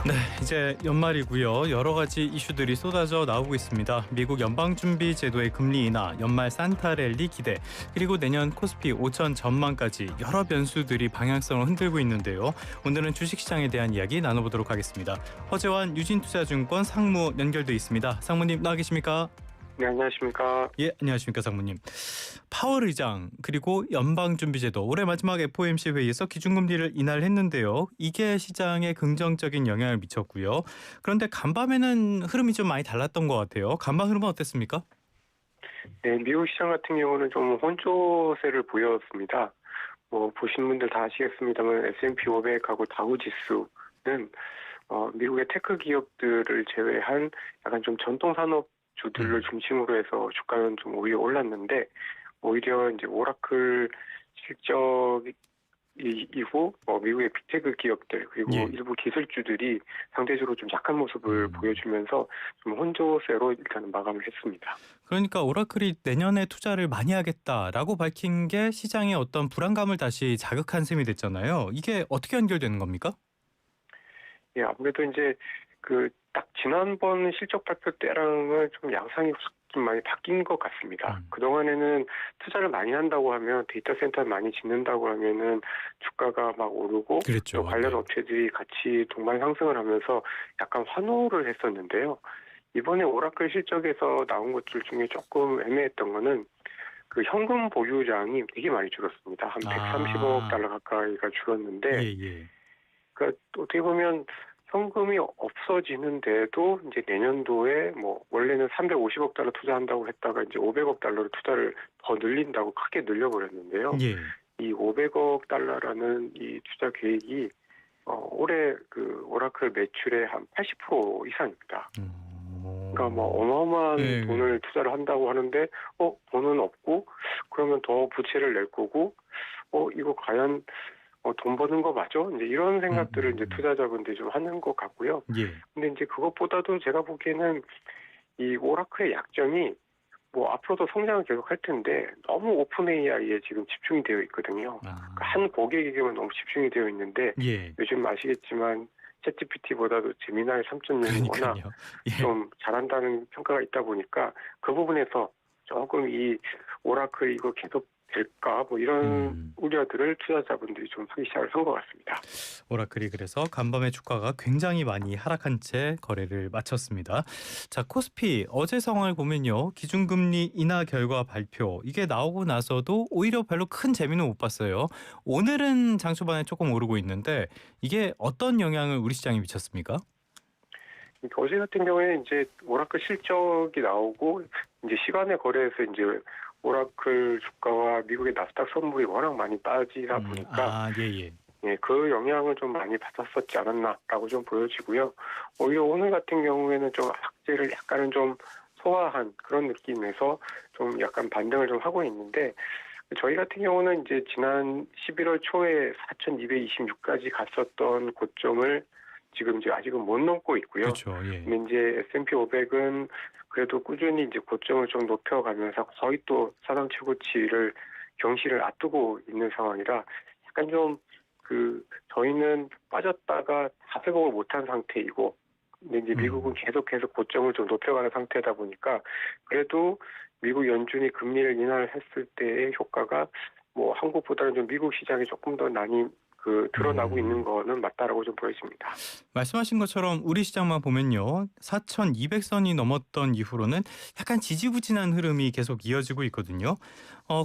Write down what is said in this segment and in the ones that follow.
네, 이제 연말이고요. 여러 가지 이슈들이 쏟아져 나오고 있습니다. 미국 연방준비제도의 금리 인하, 연말 산타 랠리 기대, 그리고 내년 코스피 5천 전망까지 여러 변수들이 방향성을 흔들고 있는데요. 오늘은 주식시장에 대한 이야기 나눠보도록 하겠습니다. 허재환 유진투자증권 상무 연결돼 있습니다. 상무님 나와 계십니까? 네, 안녕하십니까. 예, 안녕하십니까 상무님. 파월 의장 그리고 연방준비제도 올해 마지막 FOMC 회의에서 기준금리를 인하를 했는데요. 이게 시장에 긍정적인 영향을 미쳤고요. 그런데 간밤에는 흐름이 좀 많이 달랐던 것 같아요. 간밤 흐름은 어땠습니까? 네, 미국 시장 같은 경우는 좀 혼조세를 보였습니다. 보신 분들 다 아시겠습니다만 S&P 500하고 다우 지수는 미국의 테크 기업들을 제외한 약간 좀 전통 산업 주들을 중심으로 해서 주가는 좀 오히려 올랐는데, 오히려 이제 오라클 실적 이후 미국의 빅테크 기업들 그리고 일부 기술주들이 상대적으로 좀 약한 모습을 보여주면서 좀 혼조세로 일단은 마감을 했습니다. 그러니까 오라클이 내년에 투자를 많이 하겠다라고 밝힌 게 시장의 어떤 불안감을 다시 자극한 셈이 됐잖아요. 이게 어떻게 연결되는 겁니까? 예, 아무래도 이제 딱 지난번 실적 발표 때랑은 좀 양상이 좀 많이 바뀐 것 같습니다. 그동안에는 투자를 많이 한다고 하면 데이터 센터를 많이 짓는다고 하면은 주가가 막 오르고 그랬죠. 또 관련 네. 업체들이 같이 동반 상승을 하면서 약간 환호를 했었는데요. 이번에 오라클 실적에서 나온 것들 중에 조금 애매했던 거는 그 현금 보유량이 되게 많이 줄었습니다. 한 130억 달러 가까이가 줄었는데, 예. 그러니까 어떻게 보면 현금이 없어지는데도 이제 내년도에 원래는 350억 달러 투자한다고 했다가 이제 500억 달러로 투자를 더 늘린다고 크게 늘려버렸는데요. 예. 이 500억 달러라는 이 투자 계획이 올해 그 오라클 매출의 한 80% 이상입니다. 그러니까 어마어마한 돈을 투자를 한다고 하는데 돈은 없고, 그러면 더 부채를 낼 거고, 이거 과연 돈 버는 거 맞아? 이제 이런 생각들을 이제 투자자분들이 좀 하는 것 같고요. 예. 근데 이제 그것보다도 제가 보기에는 이 오라클의 약점이 앞으로도 성장을 계속 할 텐데 너무 오픈 AI에 지금 집중이 되어 있거든요. 그러니까 한 고객에게만 너무 집중이 되어 있는데, 예. 요즘 아시겠지만 챗GPT보다도 제미나이 3.0이 워낙 좀 잘한다는 평가가 있다 보니까 그 부분에서 조금 이 오라클 이거 계속 될까 이런 우려들을 투자자분들이 좀 하기 시작을 한 것 같습니다. 오라클이 그래서 간밤에 주가가 굉장히 많이 하락한 채 거래를 마쳤습니다. 자, 코스피 어제 상황을 보면요. 기준금리 인하 결과 발표 이게 나오고 나서도 오히려 별로 큰 재미는 못 봤어요. 오늘은 장 초반에 조금 오르고 있는데 이게 어떤 영향을 우리 시장에 미쳤습니까? 어제 같은 경우에 이제 오라클 실적이 나오고 이제 시간의 거래에서 이제 오라클 주가와 미국의 나스닥 선물이 워낙 많이 빠지다 보니까 그 영향을 좀 많이 받았었지 않았나라고 좀 보여지고요. 오히려 오늘 같은 경우에는 좀 악재를 약간은 좀 소화한 그런 느낌에서 좀 약간 반등을 좀 하고 있는데, 저희 같은 경우는 이제 지난 11월 초에 4,226까지 갔었던 고점을 지금 이제 아직은 못 넘고 있고요. 그렇죠. 예. 근데 이제 S&P 500은 그래도 꾸준히 이제 고점을 좀 높여가면서 거의 또 사상 최고치를 경시를 앞두고 있는 상황이라 약간 좀 저희는 빠졌다가 다 회복을 못한 상태이고, 근데 이제 미국은 계속 고점을 좀 높여가는 상태다 보니까 그래도 미국 연준이 금리를 인하를 했을 때의 효과가 한국보다는 좀 미국 시장이 조금 더 많이 드러나고 있는 거는 맞다라고 좀 보여집니다. 말씀하신 것처럼 우리 시장만 보면요. 4,200선이 넘었던 이후로는 약간 지지부진한 흐름이 계속 이어지고 있거든요.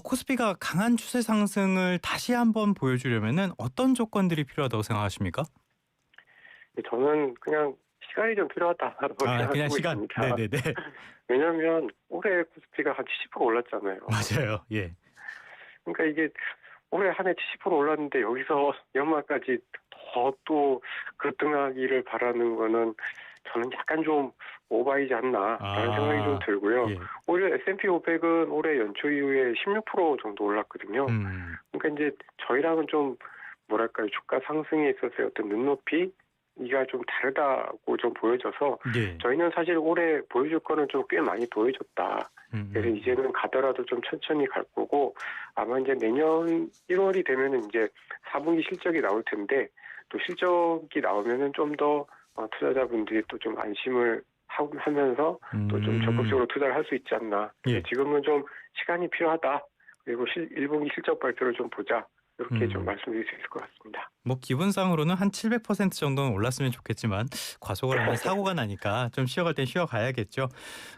코스피가 강한 추세 상승을 다시 한번 보여주려면은 어떤 조건들이 필요하다고 생각하십니까? 저는 그냥 시간이 좀 필요하다라고 그냥 생각하고 시간. 있습니다. 네네네. 왜냐하면 올해 코스피가 한 70% 올랐잖아요. 맞아요. 예. 그러니까 이게 올해 한 해 70% 올랐는데 여기서 연말까지 더 또 급등하기를 바라는 거는 저는 약간 좀 오바이지 않나라는 생각이 좀 들고요. 예. 오히려 S&P 500은 올해 연초 이후에 16% 정도 올랐거든요. 그러니까 이제 저희랑은 좀 뭐랄까요, 주가 상승에 있어서의 어떤 눈높이가 좀 다르다고 좀 보여져서 저희는 사실 올해 보여줄 거는 좀 꽤 많이 보여줬다. 그래서 이제는 가더라도 좀 천천히 갈 거고, 아마 이제 내년 1월이 되면은 이제 4분기 실적이 나올 텐데, 또 실적이 나오면은 좀 더 투자자분들이 또 좀 안심을 하면서 또 좀 적극적으로 투자를 할 수 있지 않나. 예. 지금은 좀 시간이 필요하다. 그리고 1분기 실적 발표를 좀 보자. 이렇게 좀 말씀드릴 수 있을 것 같습니다. 뭐 기분상으로는 한 700% 정도는 올랐으면 좋겠지만 과속을 하면 사고가 나니까 좀 쉬어갈 땐 쉬어가야겠죠.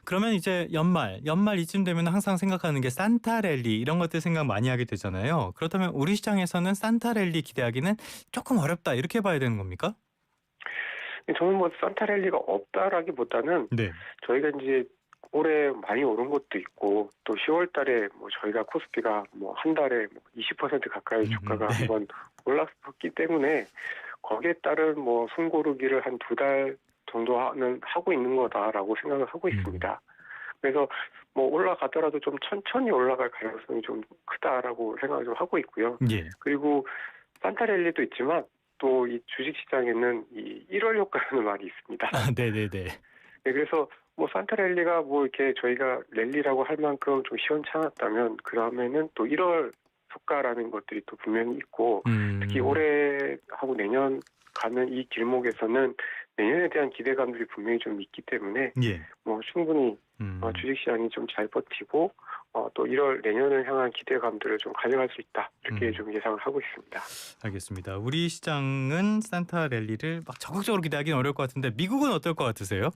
그러면 이제 연말 이쯤 되면 항상 생각하는 게 산타랠리 이런 것들 생각 많이 하게 되잖아요. 그렇다면 우리 시장에서는 산타랠리 기대하기는 조금 어렵다 이렇게 봐야 되는 겁니까? 저는 뭐 산타랠리가 없다라기보다는 네. 저희가 이제 올해 많이 오른 것도 있고 또 10월 달에 뭐 저희가 코스피가 뭐 한 달에 뭐 20% 가까이 주가가 네. 한번 올랐기 때문에 거기에 따른 뭐 숨고르기를 한 2달 정도는 하고 있는 거다라고 생각을 하고 있습니다. 그래서 뭐 올라가더라도 좀 천천히 올라갈 가능성이 좀 크다라고 생각을 좀 하고 있고요. 예. 그리고 산타랠리도 있지만 또 이 주식시장에는 이 1월 효과라는 말이 있습니다. 네네네. 네, 그래서 뭐 산타랠리가 뭐 이렇게 저희가 랠리라고 할 만큼 좀 시원찮았다면 그 다음에는 또 1월 효과라는 것들이 또 분명히 있고 특히 올해하고 내년 가는 이 길목에서는 내년에 대한 기대감들이 분명히 좀 있기 때문에 예. 뭐 충분히 주식시장이 좀 잘 버티고 또 1월 내년을 향한 기대감들을 좀 가져갈 수 있다 이렇게 좀 예상을 하고 있습니다. 알겠습니다. 우리 시장은 산타랠리를 막 적극적으로 기대하기는 어려울 것 같은데 미국은 어떨 것 같으세요?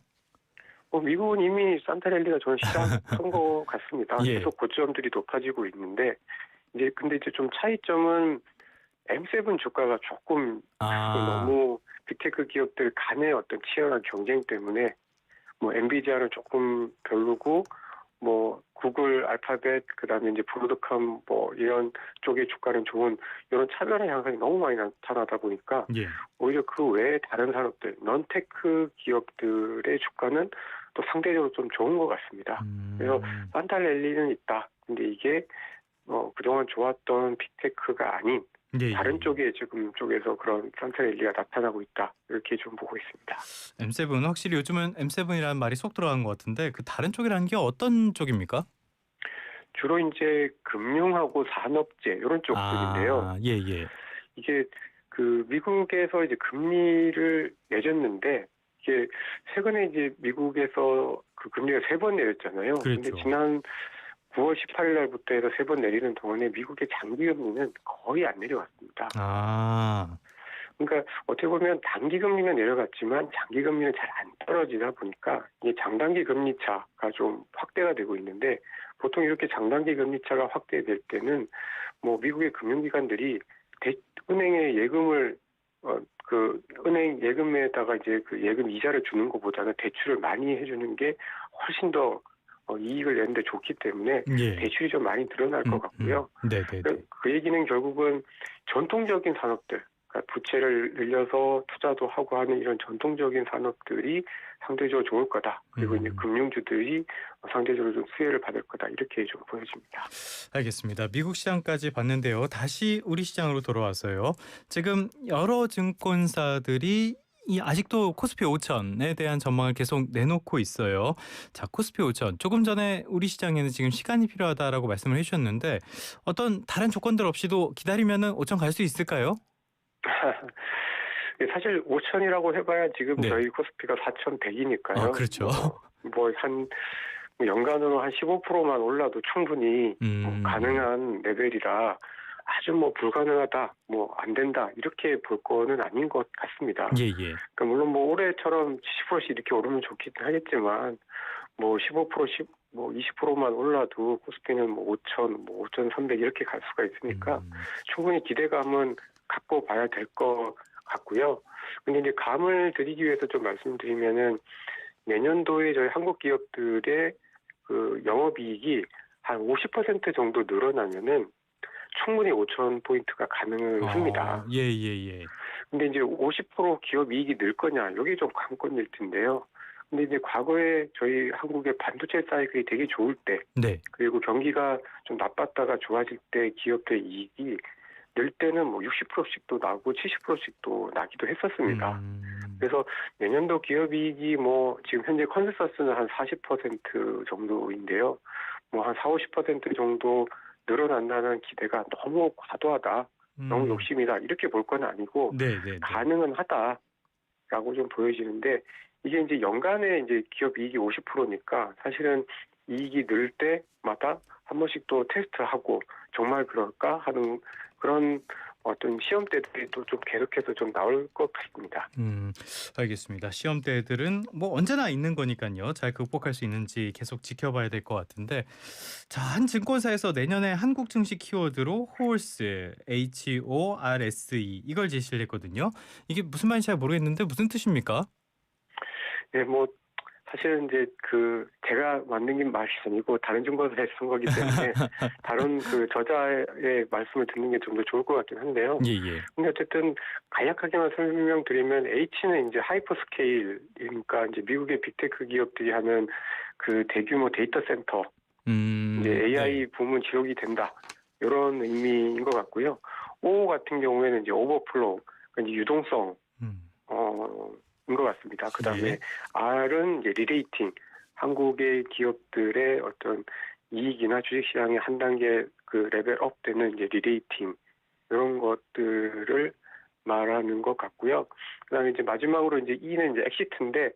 미국은 이미 산타랠리가 저는 시작한 것 같습니다. 예. 계속 고점들이 높아지고 있는데 근데 이제 좀 차이점은 M7 주가가 조금 너무 빅테크 기업들 간의 어떤 치열한 경쟁 때문에 뭐 엔비디아는 조금 별로고 뭐 구글, 알파벳, 그다음에 이제 브로드컴 뭐 이런 쪽의 주가는 좋은 이런 차별화 양상이 너무 많이 나타나다 보니까 예. 오히려 그 외에 다른 산업들, 넌테크 기업들의 주가는 또 상대적으로 좀 좋은 것 같습니다. 그래서 산타랠리는 있다. 근데 이게 그동안 좋았던 빅테크가 아닌 다른 쪽에 지금 쪽에서 그런 산타랠리가 나타나고 있다. 이렇게 좀 보고 있습니다. M7 확실히 요즘은 M7이라는 말이 속 들어간 것 같은데 그 다른 쪽이라는 게 어떤 쪽입니까? 주로 이제 금융하고 산업재 이런 쪽들인데요. 예. 이게 그 미국에서 이제 금리를 내렸는데 이게 최근에 이제 미국에서 그 금리가 3번 내렸잖아요. 그렇죠. 근데 지난 9월 18일 날부터 해서 3번 내리는 동안에 미국의 장기 금리는 거의 안 내려왔습니다. 그러니까 어떻게 보면 단기 금리는 내려갔지만 장기 금리는 잘 안 떨어지다 보니까 이게 장단기 금리 차가 좀 확대가 되고 있는데 보통 이렇게 장단기 금리 차가 확대될 때는 뭐 미국의 금융기관들이 은행에 예금을 그 은행 예금에다가 이제 그 예금 이자를 주는 것보다는 대출을 많이 해주는 게 훨씬 더 이익을 내는데 좋기 때문에 대출이 좀 많이 늘어날 것 같고요. 그 얘기는 결국은 전통적인 산업들, 그러니까 부채를 늘려서 투자도 하고 하는 이런 전통적인 산업들이 상대적으로 좋을 거다. 그리고 이제 금융주들이 상대적으로 좀 수혜를 받을 거다. 이렇게 좀 보여집니다. 알겠습니다. 미국 시장까지 봤는데요. 다시 우리 시장으로 돌아왔어요. 지금 여러 증권사들이 아직도 코스피 5천에 대한 전망을 계속 내놓고 있어요. 자, 코스피 5천. 조금 전에 우리 시장에는 지금 시간이 필요하다라고 말씀을 해주셨는데 어떤 다른 조건들 없이도 기다리면은 5천 갈 수 있을까요? 사실 5천이라고 해봐야 지금 저희 코스피가 4,100이니까요. 그렇죠. 한 연간으로 한 15%만 올라도 충분히 가능한 레벨이라 아주 뭐 불가능하다, 뭐 안 된다 이렇게 볼 거는 아닌 것 같습니다. 그러니까 물론 뭐 올해처럼 70%씩 이렇게 오르면 좋긴 하겠지만 뭐 15%, 뭐 20%만 올라도 코스피는 뭐 5천, 뭐 5,300 이렇게 갈 수가 있으니까 충분히 기대감은 갖고 봐야 될 것 같고요. 근데 이제 감을 드리기 위해서 좀 말씀드리면은 내년도에 저희 한국 기업들의 그 영업이익이 한 50% 정도 늘어나면은 충분히 5천 포인트가 가능은 합니다. 근데 이제 50% 기업 이익이 늘 거냐, 이게 좀 관건일 텐데요. 근데 이제 과거에 저희 한국의 반도체 사이클이 되게 좋을 때, 그리고 경기가 좀 나빴다가 좋아질 때 기업의 이익이 늘 때는 뭐 60%씩도 나고 70%씩도 나기도 했었습니다. 그래서 내년도 기업이익이 뭐 지금 현재 컨센서스는 한 40% 정도인데요. 뭐 한 40~50% 정도 늘어난다는 기대가 너무 과도하다, 너무 욕심이다 이렇게 볼 건 아니고 가능은 하다. 라고 좀 보여지는데 이게 이제 연간에 이제 기업 이익이 50%니까 사실은 이익이 늘 때마다 한 번씩 또 테스트하고 정말 그럴까 하는 그런 어떤 시험대들이 또 좀 계속해서 좀 나올 것 같습니다. 알겠습니다. 시험대들은 뭐 언제나 있는 거니까요. 잘 극복할 수 있는지 계속 지켜봐야 될 것 같은데, 자, 한 증권사에서 내년에 한국 증시 키워드로 HORSE, HORSE 이걸 제시를 했거든요. 이게 무슨 말인지 잘 모르겠는데 무슨 뜻입니까? 네, 뭐 사실은 이제 제가 만든 게 말이 아니고 다른 증권사에서 쓴 거기 때문에 다른 저자의 말씀을 듣는 게 좀 더 좋을 것 같긴 한데요. 예. 근데 어쨌든 간략하게만 설명드리면 H는 이제 하이퍼스케일이니까 이제 미국의 빅테크 기업들이 하는 그 대규모 데이터 센터 이제 AI 네. 부문 지속이 된다 이런 의미인 것 같고요. O 같은 경우에는 이제 오버플로우, 그러니까 이제 유동성 인 것 같습니다. 그 다음에 예. R은 이제 리레이팅, 한국의 기업들의 어떤 이익이나 주식시장의 한 단계 레벨업 되는 이제 리레이팅 이런 것들을 말하는 것 같고요. 그다음에 이제 마지막으로 이제 E는 이제 엑시트인데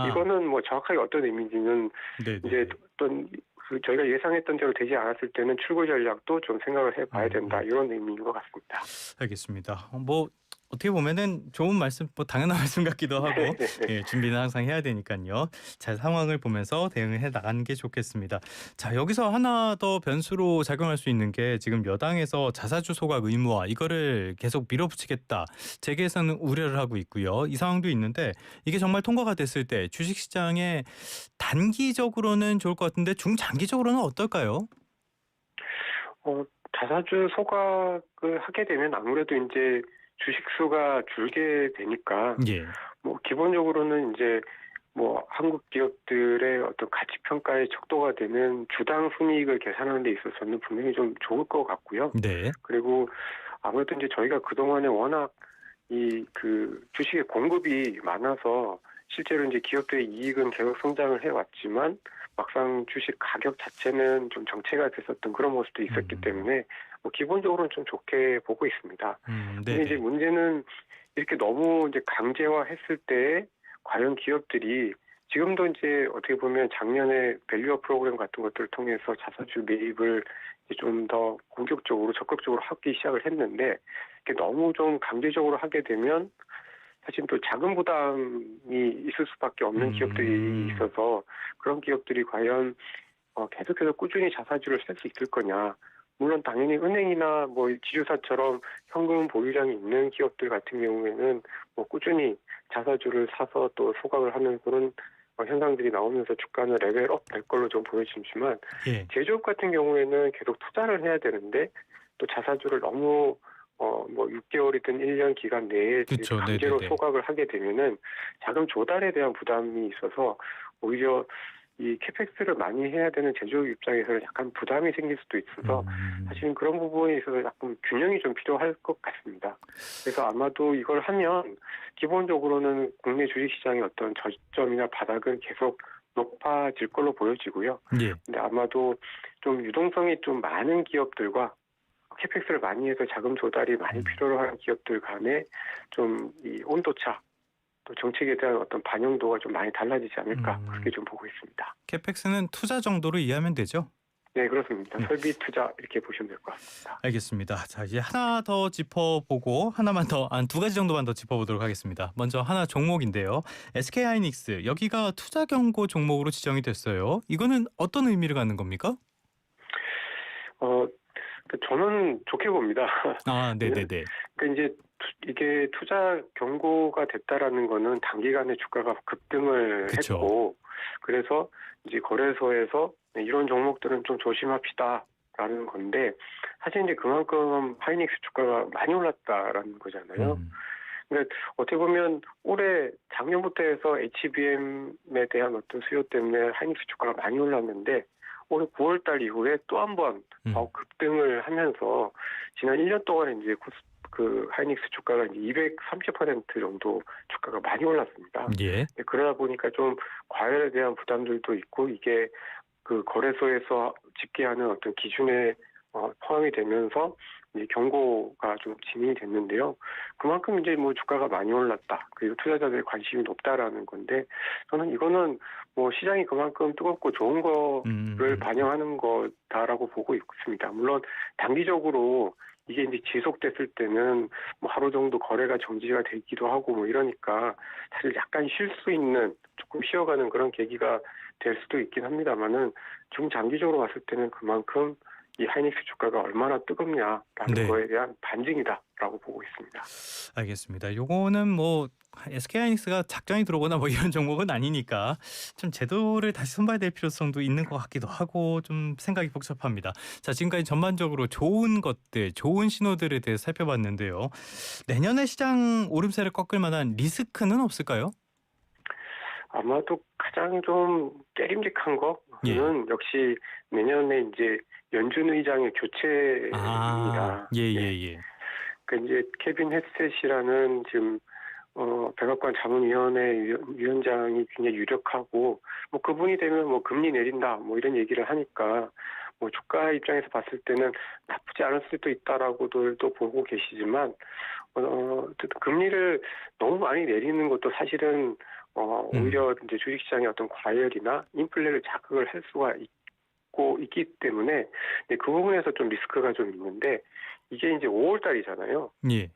이거는 뭐 정확하게 어떤 의미인지는 네네. 이제 어떤 저희가 예상했던 대로 되지 않았을 때는 출구 전략도 좀 생각을 해봐야 된다 이런 의미인 것 같습니다. 알겠습니다. 뭐 어떻게 보면은 좋은 말씀, 뭐 당연한 말씀 같기도 하고, 예, 준비는 항상 해야 되니까요. 잘 상황을 보면서 대응을 해 나가는 게 좋겠습니다. 자, 여기서 하나 더 변수로 작용할 수 있는 게 지금 여당에서 자사주 소각 의무화 이거를 계속 밀어붙이겠다, 재계에서는 우려를 하고 있고요. 이 상황도 있는데 이게 정말 통과가 됐을 때 주식시장에 단기적으로는 좋을 것 같은데 중장기적으로는 어떨까요? 자사주 소각을 하게 되면 아무래도 이제 주식 수가 줄게 되니까 예. 뭐 기본적으로는 이제 뭐 한국 기업들의 어떤 가치 평가의 척도가 되는 주당 순이익을 계산하는 데 있어서는 분명히 좀 좋을 것 같고요. 네. 그리고 아무래도 이제 저희가 그동안에 워낙 주식의 공급이 많아서 실제로 이제 기업들의 이익은 계속 성장을 해왔지만 막상 주식 가격 자체는 좀 정체가 됐었던 그런 모습도 있었기 때문에 뭐 기본적으로는 좀 좋게 보고 있습니다. 근데 이제 문제는 이렇게 너무 이제 강제화했을 때 과연 기업들이 지금도 이제 어떻게 보면 작년에 밸류업 프로그램 같은 것들을 통해서 자사주 매입을 좀 더 공격적으로 적극적으로 하기 시작을 했는데 너무 좀 강제적으로 하게 되면 사실 또 자금 부담이 있을 수밖에 없는 기업들이 있어서 그런 기업들이 과연 계속해서 꾸준히 자사주를 살 수 있을 거냐. 물론 당연히 은행이나 뭐 지주사처럼 현금 보유량이 있는 기업들 같은 경우에는 뭐 꾸준히 자사주를 사서 또 소각을 하는 그런 현상들이 나오면서 주가는 레벨업 될 걸로 좀 보여지지만 예. 제조업 같은 경우에는 계속 투자를 해야 되는데 또 자사주를 너무 뭐 6개월이든 1년 기간 내에 그쵸. 강제로 네네네. 소각을 하게 되면은 자금 조달에 대한 부담이 있어서 오히려 이 캐펙스를 많이 해야 되는 제조업 입장에서는 약간 부담이 생길 수도 있어서 사실은 그런 부분에 있어서 약간 균형이 좀 필요할 것 같습니다. 그래서 아마도 이걸 하면 기본적으로는 국내 주식시장의 어떤 저점이나 바닥은 계속 높아질 걸로 보여지고요. 예. 근데 아마도 좀 유동성이 좀 많은 기업들과 캐펙스를 많이 해서 자금 조달이 많이 필요로 하는 기업들 간에 좀 이 온도차 또 정책에 대한 어떤 반영도가 좀 많이 달라지지 않을까 그렇게 좀 보고 있습니다. 캐펙스는 투자 정도로 이해하면 되죠? 네, 그렇습니다. 설비 투자 이렇게 보시면 될 것 같습니다. 알겠습니다. 자, 이제 하나 더 짚어보고 하나만 더, 두 가지 정도만 더 짚어보도록 하겠습니다. 먼저 하나 종목인데요. SK하이닉스, 여기가 투자 경고 종목으로 지정이 됐어요. 이거는 어떤 의미를 갖는 겁니까? 저는 좋게 봅니다. 네네네. 그러니까 이제 이게 투자 경고가 됐다라는 거는 단기간에 주가가 급등을 그쵸. 했고 그래서 이제 거래소에서 이런 종목들은 좀 조심합시다라는 건데 사실 이제 그만큼 하이닉스 주가가 많이 올랐다라는 거잖아요. 그러니까 어떻게 보면 올해 작년부터 해서 HBM에 대한 어떤 수요 때문에 하이닉스 주가가 많이 올랐는데 올해 9월달 이후에 또 한 번 급등을 하면서 지난 1년 동안에 이제 하이닉스 주가가 이제 230% 정도 주가가 많이 올랐습니다. 예. 그러다 보니까 좀 과열에 대한 부담들도 있고 이게 거래소에서 집계하는 어떤 기준에 포함이 되면서 이제 경고가 좀 진행이 됐는데요. 그만큼 이제 뭐 주가가 많이 올랐다. 그리고 투자자들의 관심이 높다라는 건데 저는 이거는 뭐 시장이 그만큼 뜨겁고 좋은 거를 반영하는 거다라고 보고 있습니다. 물론 단기적으로 이게 이제 지속됐을 때는 뭐 하루 정도 거래가 정지가 되기도 하고 뭐 이러니까 사실 약간 쉴 수 있는 조금 쉬어가는 그런 계기가 될 수도 있긴 합니다만은 중장기적으로 봤을 때는 그만큼 이 하이닉스 주가가 얼마나 뜨겁냐라는 네. 거에 대한 반증이다라고 보고 있습니다. 알겠습니다. 요거는 뭐 SK하이닉스가 작전이 들어오거나 뭐 이런 종목은 아니니까 좀 제도를 다시 손봐야 될 필요성도 있는 것 같기도 하고 좀 생각이 복잡합니다. 자, 지금까지 전반적으로 좋은 것들, 좋은 신호들에 대해서 살펴봤는데요. 내년에 시장 오름세를 꺾을 만한 리스크는 없을까요? 아마도 가장 좀 깨림직한 거는 예. 역시 내년에 이제 연준 의장의 교체입니다. 예. 그 이제 케빈 헤셋이라는 지금 백악관 자문위원회 위원장이 굉장히 유력하고 뭐 그분이 되면 뭐 금리 내린다 뭐 이런 얘기를 하니까 뭐 주가 입장에서 봤을 때는 나쁘지 않을 수도 있다라고들도 보고 계시지만 금리를 너무 많이 내리는 것도 사실은 오히려 이제 주식시장의 어떤 과열이나 인플레를 자극을 할 수가 있기 때문에 그 부분에서 좀 리스크가 좀 있는데 이게 이제 5월 달이잖아요. 예.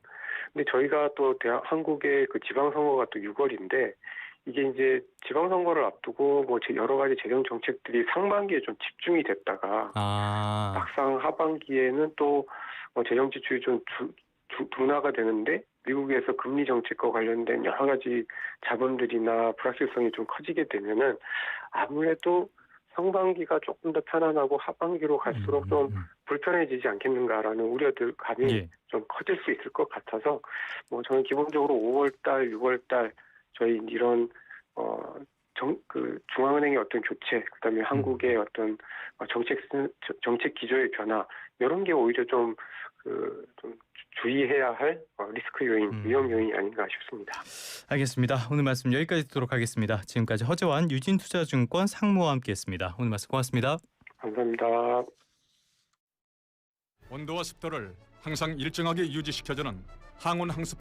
근데 저희가 또 한국의 그 지방선거가 또 6월인데 이게 이제 지방선거를 앞두고 뭐 여러 가지 재정 정책들이 상반기에 좀 집중이 됐다가 막상 하반기에는 또 재정 지출이 좀 둔화가 되는데 미국에서 금리 정책과 관련된 여러 가지 자본들이나 불확실성이 좀 커지게 되면은 아무래도 상반기가 조금 더 편안하고 하반기로 갈수록 좀 불편해지지 않겠는가라는 우려들 감이 좀 커질 수 있을 것 같아서 뭐 저는 기본적으로 5월달, 6월달 저희 이런 중앙은행의 어떤 교체, 그다음에 한국의 어떤 정책 기조의 변화 이런 게 오히려 좀 주의해야 할 리스크 요인, 위험 요인이 아닌가 싶습니다. 알겠습니다. 오늘 말씀 여기까지 듣도록 하겠습니다. 지금까지 허재환 유진투자증권 상무와 함께했습니다. 오늘 말씀 고맙습니다. 감사합니다. 온도와 습도를 항상 일정하게 유지시켜주는 항온항습